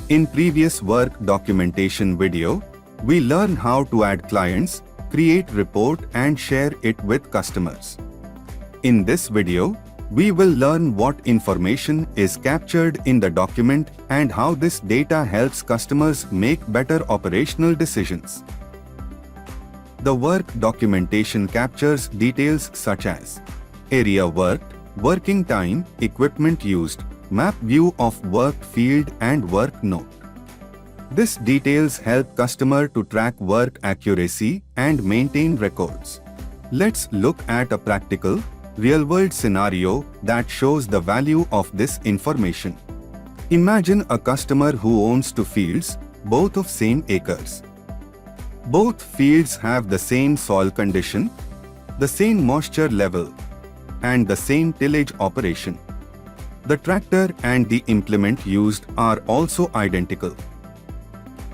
In previous work documentation video, we learned how to add clients, create report and share it with customers. In this video, we will learn what information is captured in the document and how this data helps customers make better operational decisions. The work documentation captures details such as area worked, working time, equipment used, map view of worked field and work note. This details help customer to track work accuracy and maintain records. Let's look at a practical, real-world scenario that shows the value of this information. Imagine a customer who owns two fields, both of same acres. Both fields have the same soil condition, the same moisture level, and the same tillage operation. The tractor and the implement used are also identical.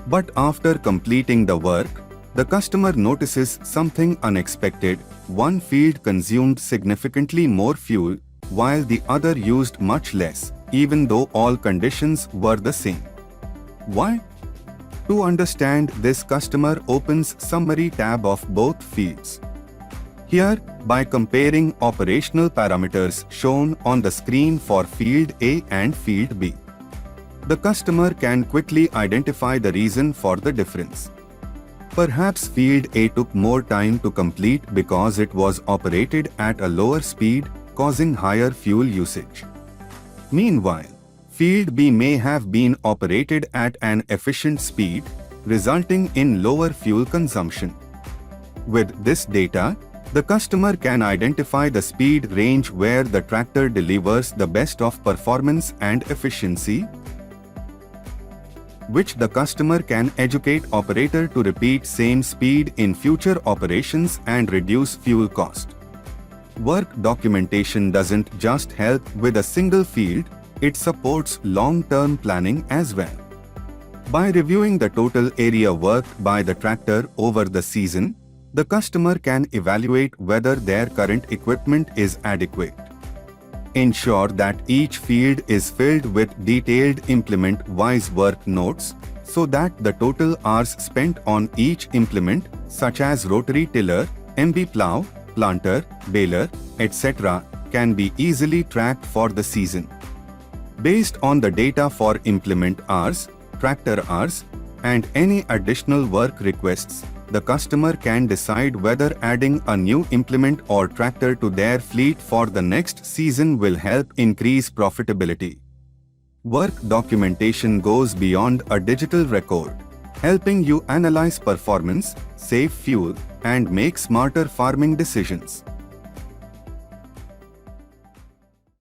But after completing the work, the customer notices something unexpected. One field consumed significantly more fuel, while the other used much less, even though all conditions were the same. Why? To understand this, customer opens Summary tab of both fields. Here, by comparing operational parameters shown on the screen for field A and field B, the customer can quickly identify the reason for the difference. Perhaps field A took more time to complete because it was operated at a lower speed, causing higher fuel usage. Meanwhile, field B may have been operated at an efficient speed, resulting in lower fuel consumption. With this data, the customer can identify the speed range where the tractor delivers the best of performance and efficiency, which the customer can educate operator to repeat same speed in future operations and reduce fuel cost. Work documentation doesn't just help with a single field, it supports long-term planning as well. By reviewing the total area worked by the tractor over the season, the customer can evaluate whether their current equipment is adequate. Ensure that each field is filled with detailed implement-wise work notes so that the total hours spent on each implement, such as rotary tiller, MB plow, planter, baler, etc., can be easily tracked for the season. Based on the data for implement hours, tractor hours, and any additional work requests, the customer can decide whether adding a new implement or tractor to their fleet for the next season will help increase profitability. Work documentation goes beyond a digital record, helping you analyze performance, save fuel, and make smarter farming decisions.